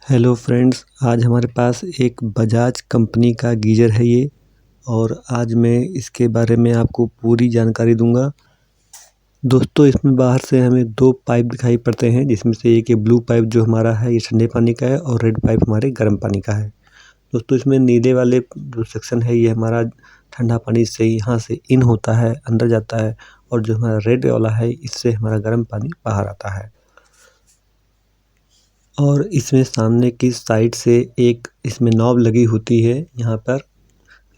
Hello friends, आज हमारे पास एक बजाज कंपनी का गीज़र है ये। और आज मैं इसके बारे में आपको पूरी जानकारी दूंगा। दोस्तों, इसमें बाहर से हमें दो पाइप दिखाई पड़ते हैं, जिसमें से एक ये ब्लू पाइप जो हमारा है ये ठंडे पानी का है और रेड पाइप हमारे गर्म पानी का है। दोस्तों, इसमें नीले वाले जो सेक्शन है ये हमारा ठंडा पानी से यहाँ से इन होता है, अंदर जाता है। और जो हमारा रेड वाला है इससे हमारा गर्म पानी बाहर आता है। और इसमें सामने की साइड से एक इसमें नॉब लगी होती है। यहाँ पर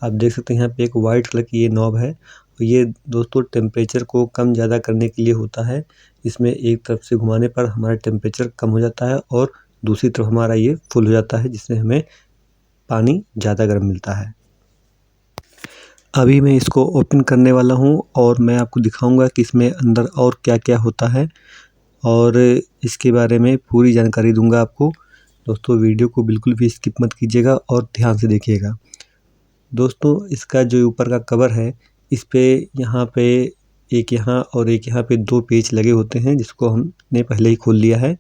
आप देख सकते हैं, यहाँ पे एक वाइट कलर की ये नॉब है। और ये दोस्तों टेम्परेचर को कम ज़्यादा करने के लिए होता है। इसमें एक तरफ से घुमाने पर हमारा टेम्परेचर कम हो जाता है और दूसरी तरफ हमारा ये फुल हो जाता है, जिससे हमें पानी ज़्यादा गर्म मिलता है। अभी मैं इसको ओपन करने वाला हूँ और मैं आपको दिखाऊंगा कि इसमें अंदर और क्या क्या होता है और इसके बारे में पूरी जानकारी दूंगा आपको। दोस्तों, वीडियो को बिल्कुल भी स्किप मत कीजिएगा और ध्यान से देखिएगा। दोस्तों, इसका जो ऊपर का कवर है इस पे यहाँ पे एक यहाँ और एक यहाँ पे दो पेच लगे होते हैं, जिसको हमने पहले ही खोल लिया है,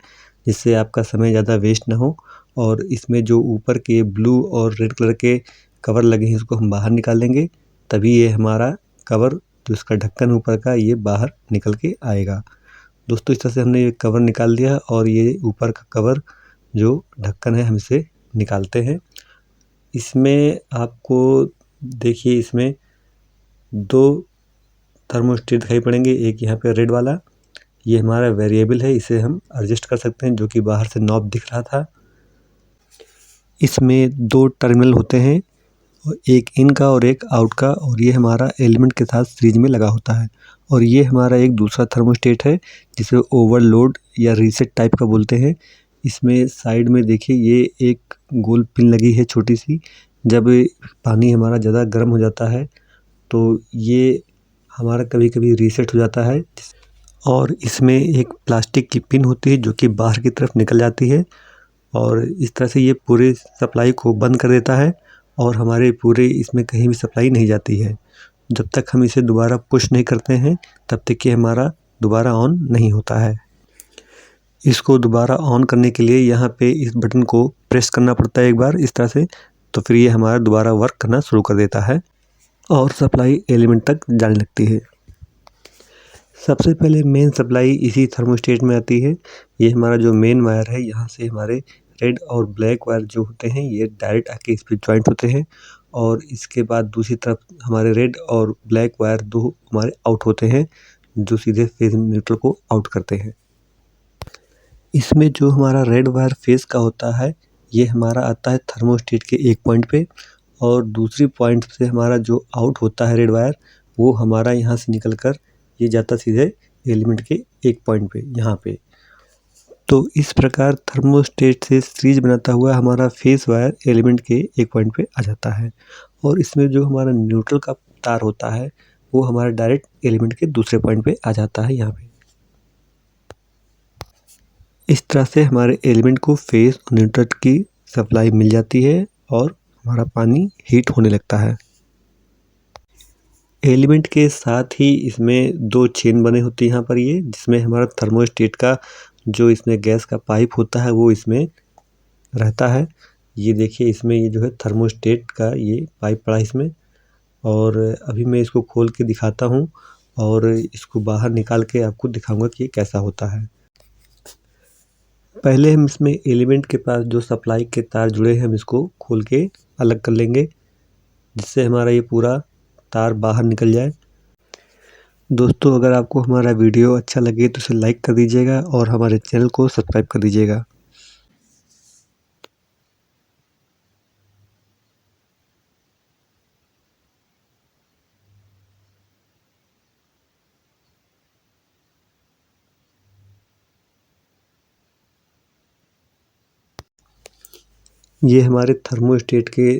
जिससे आपका समय ज़्यादा वेस्ट ना हो। और इसमें जो ऊपर के ब्लू और रेड कलर के कवर लगे हैं इसको हम बाहर निकाल लेंगे, तभी ये हमारा कवर जो इसका ढक्कन ऊपर का ये बाहर निकल के आएगा। दोस्तों, इस तरह से हमने ये कवर निकाल दिया और ये ऊपर का कवर जो ढक्कन है हम इसे निकालते हैं। इसमें आपको देखिए, इसमें दो थर्मोस्टेट दिखाई पड़ेंगे। एक यहाँ पे रेड वाला, ये हमारा वेरिएबल है, इसे हम एडजस्ट कर सकते हैं, जो कि बाहर से नॉब दिख रहा था। इसमें दो टर्मिनल होते हैं, एक इन का और एक आउट का, और ये हमारा एलिमेंट के साथ सीरीज में लगा होता है। और ये हमारा एक दूसरा थर्मोस्टेट है, जिसे ओवरलोड या रीसेट टाइप का बोलते हैं। इसमें साइड में देखिए ये एक गोल पिन लगी है छोटी सी। जब पानी हमारा ज़्यादा गर्म हो जाता है तो ये हमारा कभी कभी रीसेट हो जाता है। और इसमें एक प्लास्टिक की पिन होती है जो कि बाहर की तरफ निकल जाती है, और इस तरह से ये पूरे सप्लाई को बंद कर देता है और हमारे पूरे इसमें कहीं भी सप्लाई नहीं जाती है। जब तक हम इसे दोबारा पुश नहीं करते हैं तब तक ये हमारा दोबारा ऑन नहीं होता है। इसको दोबारा ऑन करने के लिए यहाँ पे इस बटन को प्रेस करना पड़ता है एक बार इस तरह से, तो फिर ये हमारा दोबारा वर्क करना शुरू कर देता है और सप्लाई एलिमेंट तक जाने लगती है। सबसे पहले मेन सप्लाई इसी थर्मोस्टेट में आती है। ये हमारा जो मेन वायर है, यहाँ से हमारे रेड और ब्लैक वायर जो होते हैं ये डायरेक्ट आके इस पर ज्वाइंट होते हैं। और इसके बाद दूसरी तरफ हमारे रेड और ब्लैक वायर दो हमारे आउट होते हैं, जो सीधे फेज न्यूट्रल को आउट करते हैं। इसमें जो हमारा रेड वायर फेज का होता है ये हमारा आता है थर्मोस्टेट के एक पॉइंट पे, और दूसरी पॉइंट से हमारा जो आउट होता है रेड वायर, वो हमारा यहाँ से निकल कर ये जाता सीधे एलिमेंट के एक पॉइंट पे यहाँ पे। तो इस प्रकार थर्मोस्टेट से सीरीज बनाता हुआ हमारा फेस वायर एलिमेंट के एक पॉइंट पे आ जाता है। और इसमें जो हमारा न्यूट्रल का तार होता है वो हमारा डायरेक्ट एलिमेंट के दूसरे पॉइंट पे आ जाता है यहाँ पे। इस तरह से हमारे एलिमेंट को फेस और न्यूट्रल की सप्लाई मिल जाती है और हमारा पानी हीट होने लगता है। एलिमेंट के साथ ही इसमें दो चेन बने होते हैं यहाँ पर, ये जिसमें हमारा थर्मोस्टेट का जो इसमें गैस का पाइप होता है वो इसमें रहता है। ये देखिए, इसमें ये जो है थर्मोस्टेट का ये पाइप पड़ा है इसमें। और अभी मैं इसको खोल के दिखाता हूँ और इसको बाहर निकाल के आपको दिखाऊंगा कि ये कैसा होता है। पहले हम इसमें एलिमेंट के पास जो सप्लाई के तार जुड़े हैं हम इसको खोल के अलग कर लेंगे, जिससे हमारा ये पूरा तार बाहर निकल जाए। दोस्तों, अगर आपको हमारा वीडियो अच्छा लगे तो इसे लाइक कर दीजिएगा और हमारे चैनल को सब्सक्राइब कर दीजिएगा। ये हमारे थर्मोस्टेट के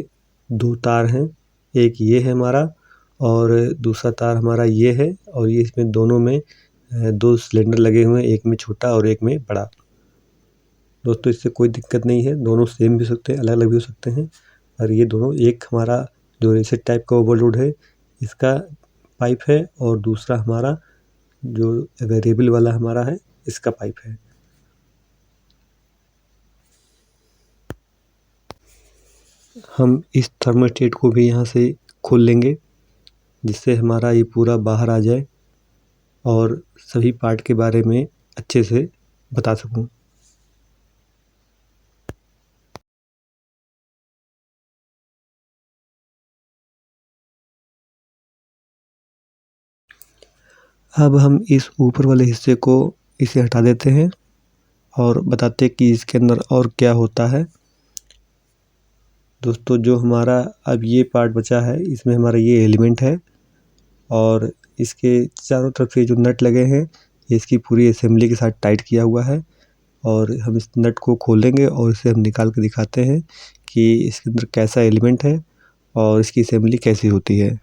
दो तार हैं, एक ये है हमारा और दूसरा तार हमारा ये है। और ये इसमें दोनों में दो सिलेंडर लगे हुए हैं, एक में छोटा और एक में बड़ा। दोस्तों, इससे कोई दिक्कत नहीं है, दोनों सेम भी हो सकते हैं, अलग अलग भी हो सकते हैं। और ये दोनों, एक हमारा जो रीसेट टाइप का ओवरलोड है इसका पाइप है, और दूसरा हमारा जो वेरिएबल वाला हमारा है इसका पाइप है। हम इस थर्मोस्टेट को भी यहाँ से खोल लेंगे, जिससे हमारा ये पूरा बाहर आ जाए और सभी पार्ट के बारे में अच्छे से बता सकूँ। अब हम इस ऊपर वाले हिस्से को इसे हटा देते हैं और बताते हैं कि इसके अंदर और क्या होता है। दोस्तों, जो हमारा अब ये पार्ट बचा है, इसमें हमारा ये एलिमेंट है और इसके चारों तरफ से जो नट लगे हैं, ये इसकी पूरी असेंबली के साथ टाइट किया हुआ है। और हम इस नट को खोलेंगे और इसे हम निकाल के दिखाते हैं कि इसके अंदर कैसा एलिमेंट है और इसकी असेंबली कैसी होती है।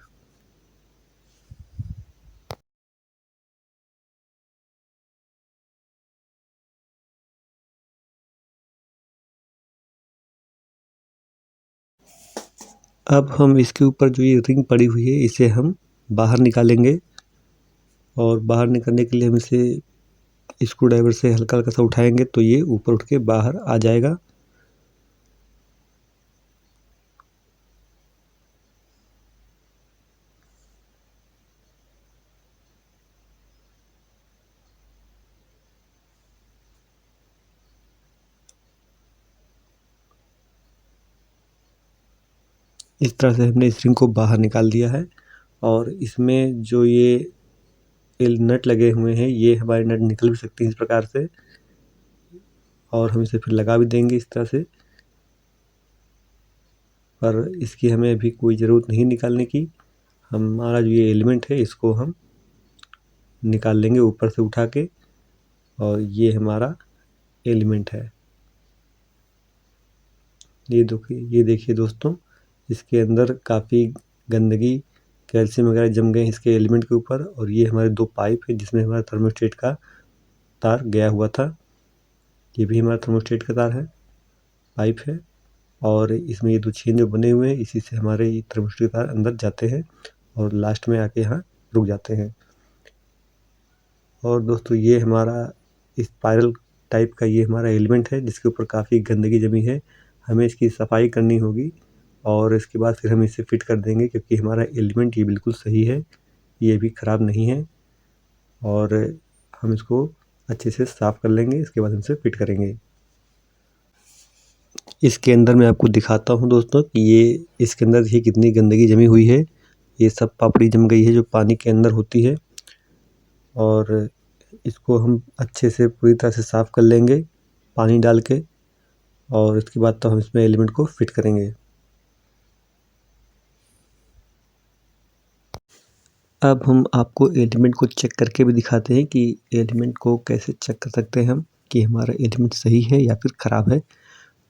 अब हम इसके ऊपर जो ये रिंग पड़ी हुई है, इसे हम बाहर निकालेंगे और बाहर निकालने के लिए हम इसे स्क्रू ड्राइवर से हल्का-हल्का सा उठाएँगे तो ये ऊपर उठ के बाहर आ जाएगा। इस तरह से हमने इस रिंग को बाहर निकाल दिया है और इसमें जो ये नट लगे हुए हैं, ये हमारे नट निकल भी सकते हैं इस प्रकार से और हम इसे फिर लगा भी देंगे इस तरह से। पर इसकी हमें अभी कोई ज़रूरत नहीं निकालने की। हमारा जो ये एलिमेंट है, इसको हम निकाल लेंगे ऊपर से उठा के और ये हमारा एलिमेंट है। ये देखिए दोस्तों, इसके अंदर काफ़ी गंदगी, कैल्शियम वगैरह जम गए हैं इसके एलिमेंट के ऊपर और ये हमारे 2 पाइप है जिसमें हमारा थर्मोस्टेट का तार गया हुआ था। ये भी हमारा थर्मोस्टेट का तार है, पाइप है और इसमें ये 2 छेद जो बने हुए हैं, इसी से हमारे ये थर्मोस्टेट तार अंदर जाते हैं और लास्ट में आके यहाँ रुक जाते हैं। और दोस्तों, ये हमारा स्पाइरल टाइप का ये हमारा एलिमेंट है जिसके ऊपर काफ़ी गंदगी जमी है। हमें इसकी सफाई करनी होगी और इसके बाद फिर हम इसे फिट कर देंगे, क्योंकि हमारा एलिमेंट ये बिल्कुल सही है, ये भी ख़राब नहीं है। और हम इसको अच्छे से साफ़ कर लेंगे, इसके बाद हम इसे फिट करेंगे। इसके अंदर मैं आपको दिखाता हूँ दोस्तों कि ये इसके अंदर देखिए कितनी गंदगी जमी हुई है। ये सब पापड़ी जम गई है जो पानी के अंदर होती है और इसको हम अच्छे से पूरी तरह से साफ़ कर लेंगे पानी डाल के और इसके बाद तो हम इसमें एलिमेंट को फिट करेंगे। अब हम आपको एलिमेंट को चेक करके भी दिखाते हैं कि एलिमेंट को कैसे चेक कर सकते हैं हम कि हमारा एलिमेंट सही है या फिर ख़राब है।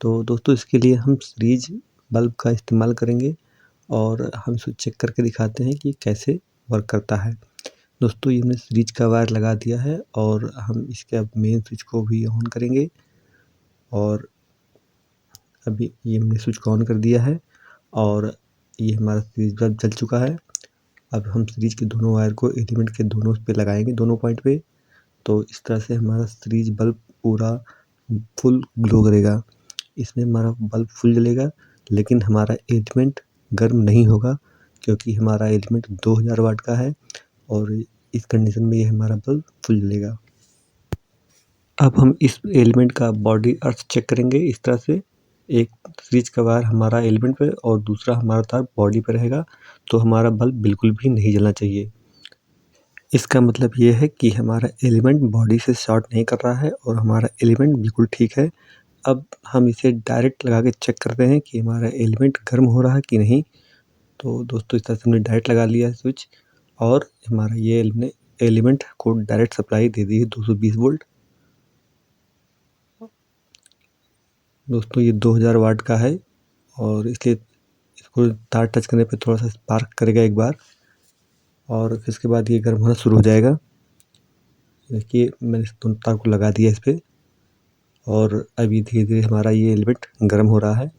तो दोस्तों, इसके लिए हम सीरीज बल्ब का इस्तेमाल करेंगे और हम इसको चेक करके दिखाते हैं कि कैसे वर्क करता है। दोस्तों, ये हमने सीरीज का वायर लगा दिया है और हम इसके अब मेन स्विच को भी ऑन करेंगे और अभी ये हमने स्विच को ऑन कर दिया है और ये हमारा सीरीज बल्ब जल चुका है। अब हम सीरीज के दोनों वायर को एलिमेंट के दोनों पे लगाएंगे, दोनों पॉइंट पे। तो इस तरह से हमारा सीरीज बल्ब पूरा फुल ग्लो करेगा। इसमें हमारा बल्ब फुल जलेगा, लेकिन हमारा एलिमेंट गर्म नहीं होगा, क्योंकि हमारा एलिमेंट 2000 वाट का है और इस कंडीशन में ये हमारा बल्ब फुल जलेगा। अब हम इस एलिमेंट का बॉडी अर्थ चेक करेंगे इस तरह से। एक स्विच का वायर हमारा एलिमेंट पे और दूसरा हमारा तार बॉडी पे रहेगा, तो हमारा बल्ब बिल्कुल भी नहीं जलना चाहिए। इसका मतलब ये है कि हमारा एलिमेंट बॉडी से शॉर्ट नहीं कर रहा है और हमारा एलिमेंट बिल्कुल ठीक है। अब हम इसे डायरेक्ट लगा के चेक करते हैं कि हमारा एलिमेंट गर्म हो रहा है कि नहीं। तो दोस्तों, इस तरह से हमने डायरेक्ट लगा लिया है स्विच और हमारा ये एलिमेंट को डायरेक्ट सप्लाई दे दी है 220 वोल्ट। दोस्तों, ये 2000 वाट का है और इसलिए इसको तार टच करने पे थोड़ा सा स्पार्क करेगा एक बार और फिर इसके बाद ये गर्म होना शुरू हो जाएगा। देखिए, मैंने इस दोनों तार को लगा दिया इस पे और अभी धीरे-धीरे हमारा ये एलिमेंट गर्म हो रहा है।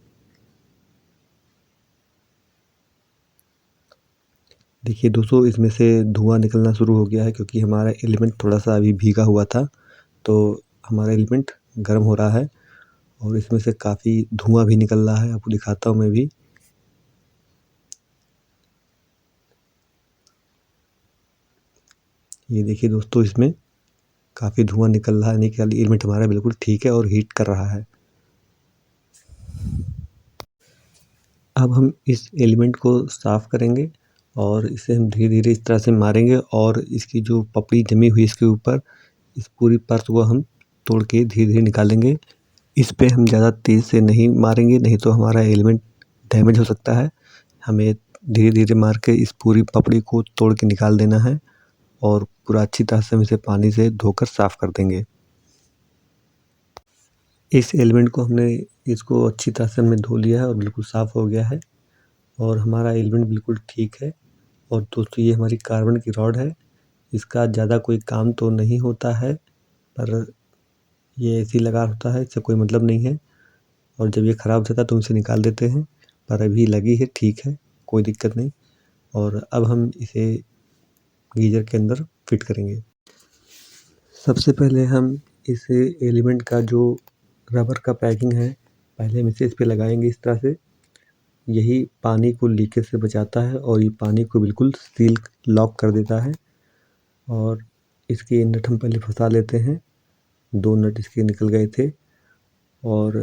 देखिए दोस्तों, इसमें से धुआँ निकलना शुरू हो गया है, क्योंकि हमारा एलिमेंट थोड़ा-सा अभी भीगा हुआ था, तो हमारा एलिमेंट गर्म हो रहा है और इसमें से काफ़ी धुआँ भी निकल रहा है, आपको दिखाता हूँ मैं भी। ये देखिए दोस्तों, इसमें काफ़ी धुआँ निकल रहा है, यानी कि एलिमेंट हमारा बिल्कुल ठीक है और हीट कर रहा है। अब हम इस एलिमेंट को साफ़ करेंगे और इसे हम धीरे-धीरे इस तरह से मारेंगे और इसकी जो पपड़ी जमी हुई इसके ऊपर, इस पूरी परत को हम तोड़ के धीरे-धीरे निकालेंगे। इस पे हम ज़्यादा तेज़ से नहीं मारेंगे, नहीं तो हमारा एलिमेंट डैमेज हो सकता है। हमें धीरे-धीरे मार के इस पूरी पपड़ी को तोड़ के निकाल देना है और पूरा अच्छी तरह से हम इसे पानी से धोकर साफ़ कर देंगे। इस एलिमेंट को इसको अच्छी तरह से हमने धो लिया है और बिल्कुल साफ़ हो गया है और हमारा एलिमेंट बिल्कुल ठीक है। और दोस्तों, ये हमारी कार्बन की रॉड है। इसका ज़्यादा कोई काम तो नहीं होता है, पर ये ऐसे ही लगा होता है, इससे कोई मतलब नहीं है। और जब ये ख़राब हो जाता है तो इसे निकाल देते हैं, पर अभी लगी है, ठीक है, कोई दिक्कत नहीं। और अब हम इसे गीज़र के अंदर फिट करेंगे। सबसे पहले हम इस एलिमेंट का जो रबर का पैकिंग है, पहले हम इसे इस पे लगाएंगे इस तरह से। यही पानी को लीकेज से बचाता है और ये पानी को बिल्कुल सील लॉक कर देता है। और इसके नट हम पहले फंसा लेते हैं। 2 नट इसके निकल गए थे और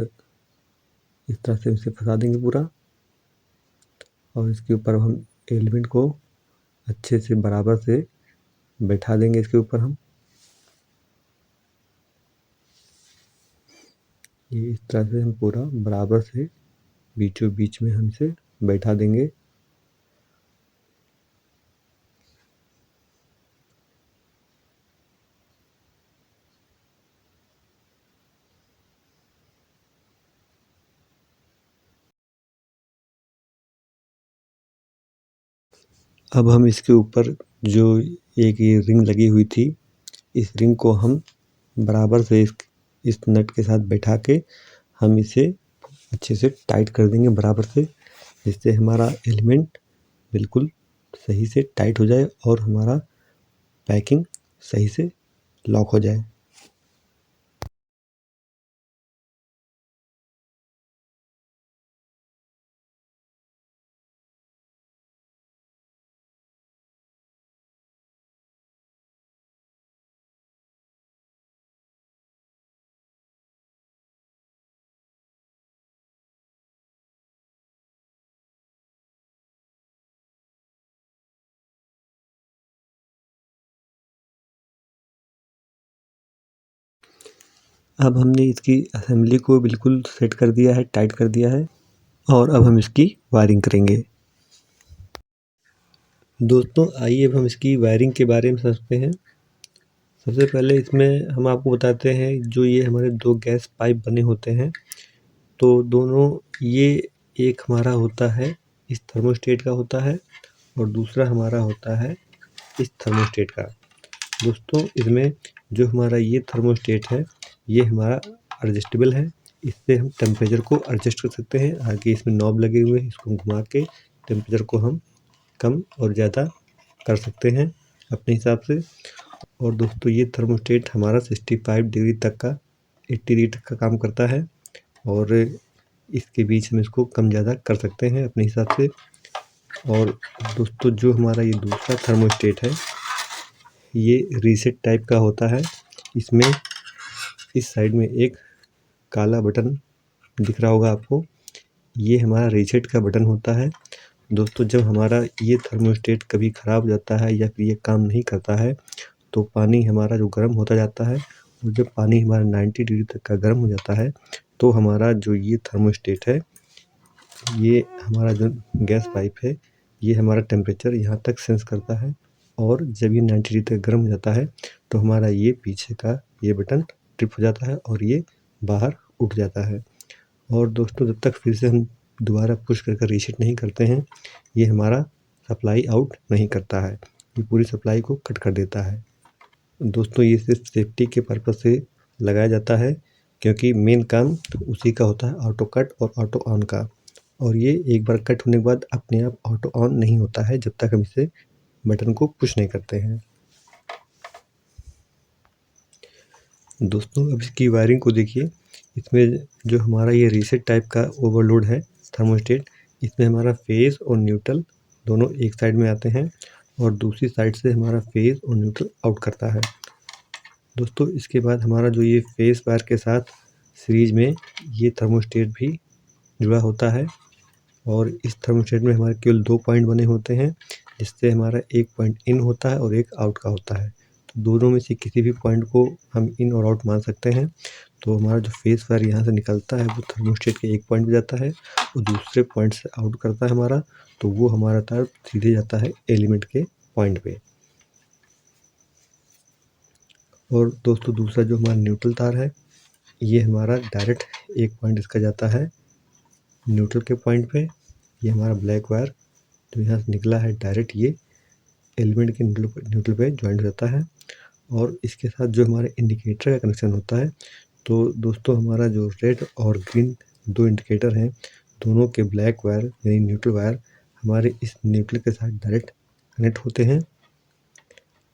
इस तरह से इसे फंसा देंगे पूरा। और इसके ऊपर हम एलिमेंट को अच्छे से बराबर से बैठा देंगे इसके ऊपर हम। ये इस तरह से हम पूरा बराबर से बीचों बीच में हम इसे बैठा देंगे। अब हम इसके ऊपर जो एक ये रिंग लगी हुई थी, इस रिंग को हम बराबर से इस नट के साथ बैठा के हम इसे अच्छे से टाइट कर देंगे बराबर से, जिससे हमारा एलिमेंट बिल्कुल सही से टाइट हो जाए और हमारा पैकिंग सही से लॉक हो जाए। अब हमने इसकी असेंबली को बिल्कुल सेट कर दिया है, टाइट कर दिया है और अब हम इसकी वायरिंग करेंगे। दोस्तों, आइए अब हम इसकी वायरिंग के बारे में समझते हैं। सबसे पहले इसमें हम आपको बताते हैं, जो ये हमारे 2 गैस पाइप बने होते हैं, तो दोनों ये एक हमारा होता है इस थर्मोस्टेट का होता है और दूसरा हमारा होता है इस थर्मोस्टेट का। दोस्तों, इसमें जो हमारा ये थर्मोस्टेट है, ये हमारा एडजस्टेबल है। इससे हम टेम्परेचर को एडजस्ट कर सकते हैं। आगे इसमें नॉब लगे हुए हैं, इसको घुमा के टेम्परेचर को हम कम और ज़्यादा कर सकते हैं अपने हिसाब से। और दोस्तों, ये थर्मोस्टेट हमारा 65 डिग्री तक का 80 डिग्री तक का काम करता है और इसके बीच हम इसको कम ज़्यादा कर सकते हैं अपने हिसाब से। और दोस्तों, जो हमारा ये दूसरा थर्मोस्टेट है, ये रीसेट टाइप का होता है। इसमें इस साइड में एक काला बटन दिख रहा होगा आपको, ये हमारा रीसेट का बटन होता है। दोस्तों, जब हमारा ये थर्मोस्टेट कभी ख़राब हो जाता है या फिर ये काम नहीं करता है, तो पानी हमारा जो गर्म होता जाता है, और जब पानी हमारा 90 डिग्री तक का गर्म हो जाता है, तो हमारा जो ये थर्मोस्टेट है, ये हमारा जो गैस पाइप है, ये हमारा टेम्परेचर यहाँ तक सेंस करता है। और जब ये 90 डिग्री तक गर्म हो जाता है, तो हमारा ये पीछे का ये बटन ट्रिप हो जाता है और ये बाहर उठ जाता है। और दोस्तों, जब तक फिर से हम दोबारा पुश कर कर रीसेट नहीं करते हैं, ये हमारा सप्लाई आउट नहीं करता है, ये पूरी सप्लाई को कट कर देता है। दोस्तों, ये सिर्फ सेफ्टी के पर्पज़ से लगाया जाता है, क्योंकि मेन काम उसी का होता है, ऑटो कट और ऑटो ऑन का। और ये एक बार कट होने के बाद अपने आप ऑटो ऑन नहीं होता है, जब तक हम इसे बटन को पुश नहीं करते हैं। दोस्तों, अब इसकी वायरिंग को देखिए। इसमें जो हमारा ये रीसेट टाइप का ओवरलोड है थर्मोस्टेट, इसमें हमारा फेज़ और न्यूट्रल दोनों एक साइड में आते हैं और दूसरी साइड से हमारा फेज़ और न्यूट्रल आउट करता है। दोस्तों इसके बाद हमारा जो ये फेस वायर के साथ सीरीज में ये थर्मोस्टेट भी जुड़ा होता है और इस थर्मोस्टेट में हमारे केवल 2 पॉइंट बने होते हैं, जिससे हमारा एक पॉइंट इन होता है और एक आउट का होता है। तो दोनों में से किसी भी पॉइंट को हम इन और आउट मान सकते हैं। तो हमारा जो फेस वायर यहाँ से निकलता है वो थर्मोस्टेट के एक पॉइंट पे जाता है और दूसरे पॉइंट से आउट करता है हमारा, तो वो हमारा तार सीधे जाता है एलिमेंट के पॉइंट पे। और दोस्तों दूसरा जो हमारा न्यूट्रल तार है, ये हमारा डायरेक्ट एक पॉइंट इसका जाता है न्यूट्रल के पॉइंट पे। ये हमारा ब्लैक वायर जो यहाँ से निकला है डायरेक्ट ये एलिमेंट के न्यूट्रल पे ज्वाइंट हो जाता है। और इसके साथ जो हमारे इंडिकेटर का कनेक्शन होता है, तो दोस्तों हमारा जो रेड और ग्रीन 2 इंडिकेटर हैं, दोनों के ब्लैक वायर यानी न्यूट्रल वायर हमारे इस न्यूट्रल के साथ डायरेक्ट कनेक्ट होते हैं।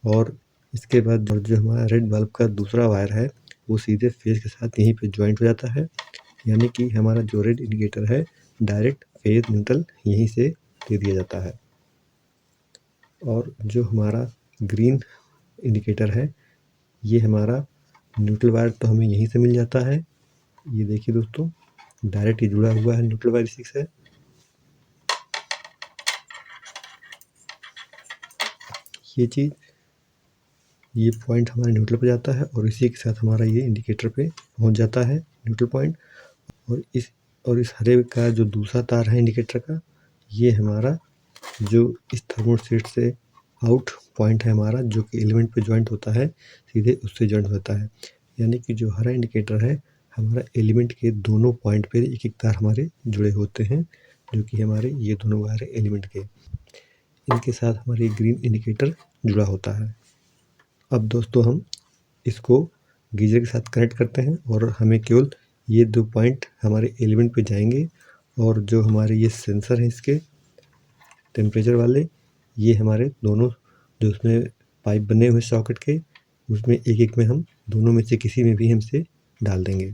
और इसके बाद जो हमारा रेड बल्ब का दूसरा वायर है वो सीधे फेज़ के साथ यहीं पे ज्वाइंट हो जाता है, यानी कि हमारा जो रेड इंडिकेटर है डायरेक्ट फेज़ न्यूट्रल यहीं से दे दिया जाता है। और जो हमारा ग्रीन इंडिकेटर है, ये हमारा न्यूट्रल वायर तो हमें यहीं से मिल जाता है। ये देखिए दोस्तों डायरेक्ट ये जुड़ा हुआ है न्यूट्रल वायर इसी से। ये चीज़ ये पॉइंट हमारे न्यूट्रल पे जाता है और इसी के साथ हमारा ये इंडिकेटर पे पहुंच जाता है न्यूट्रल पॉइंट। और इस हरे का जो दूसरा तार है इंडिकेटर का, ये हमारा जो इस थर्मोस्टेट से आउट पॉइंट है हमारा, जो कि एलिमेंट पे ज्वाइंट होता है, सीधे उससे ज्वाइंट होता है। यानी कि जो हरा इंडिकेटर है हमारा एलिमेंट के दोनों पॉइंट पे एक एक तार हमारे जुड़े होते हैं, जो कि हमारे ये दोनों वायर है एलिमेंट के, इनके साथ हमारी ग्रीन इंडिकेटर जुड़ा होता है। अब दोस्तों हम इसको गीज़र के साथ कनेक्ट करते हैं और हमें केवल ये 2 पॉइंट हमारे एलिमेंट पे जाएंगे और जो हमारे ये सेंसर हैं इसके टेम्परेचर वाले, ये हमारे दोनों जो उसमें पाइप बने हुए सॉकेट के, उसमें एक एक में हम दोनों में से किसी में भी हम इसे डाल देंगे।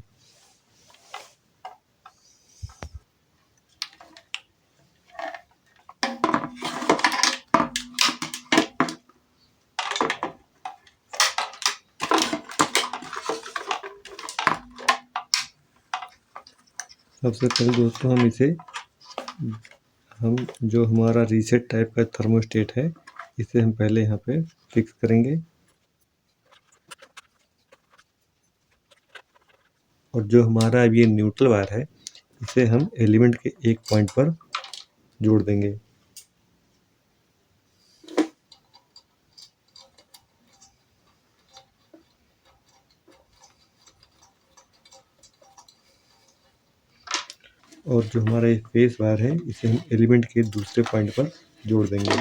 सबसे पहले दोस्तों हम जो हमारा रीसेट टाइप का थर्मोस्टेट है, इसे हम पहले यहाँ पे फिक्स करेंगे। और जो हमारा अब ये न्यूट्रल वायर है, इसे हम एलिमेंट के एक पॉइंट पर जोड़ देंगे। और जो हमारा ये फेस वायर है, इसे हम एलिमेंट के दूसरे पॉइंट पर जोड़ देंगे।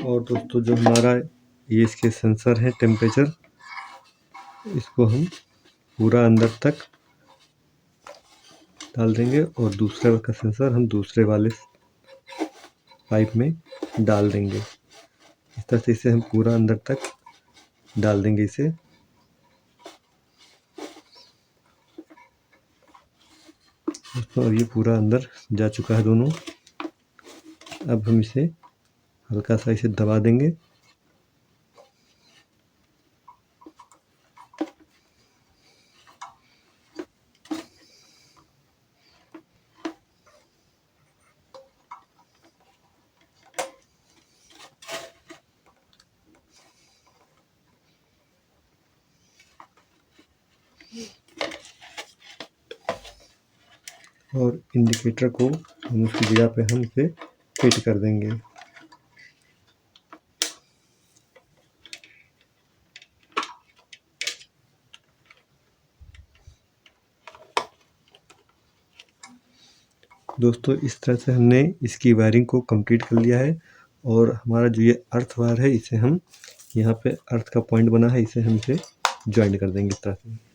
और दोस्तों जो हमारा ये इसके सेंसर है टेम्परेचर, इसको हम पूरा अंदर तक डाल देंगे और दूसरे का सेंसर हम दूसरे वाले पाइप में डाल देंगे। इस तरह से इसे हम पूरा अंदर तक डाल देंगे इसे। दोस्तों ये पूरा अंदर जा चुका है दोनों। अब हम इसे हल्का सा इसे दबा देंगे। और इंडिकेटर को हम उसकी जगह पे हम इसे फिट कर देंगे। दोस्तों इस तरह से हमने इसकी वायरिंग को कंप्लीट कर लिया है। और हमारा जो ये अर्थ वायर है, इसे हम यहाँ पे अर्थ का पॉइंट बना है, इसे हम इसे जॉइन कर देंगे इस तरह से।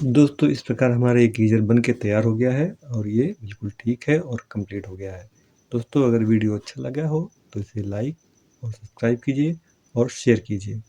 दोस्तों इस प्रकार हमारा ये गीज़र बन के तैयार हो गया है और ये बिल्कुल ठीक है और कंप्लीट हो गया है। दोस्तों अगर वीडियो अच्छा लगा हो तो इसे लाइक और सब्सक्राइब कीजिए और शेयर कीजिए।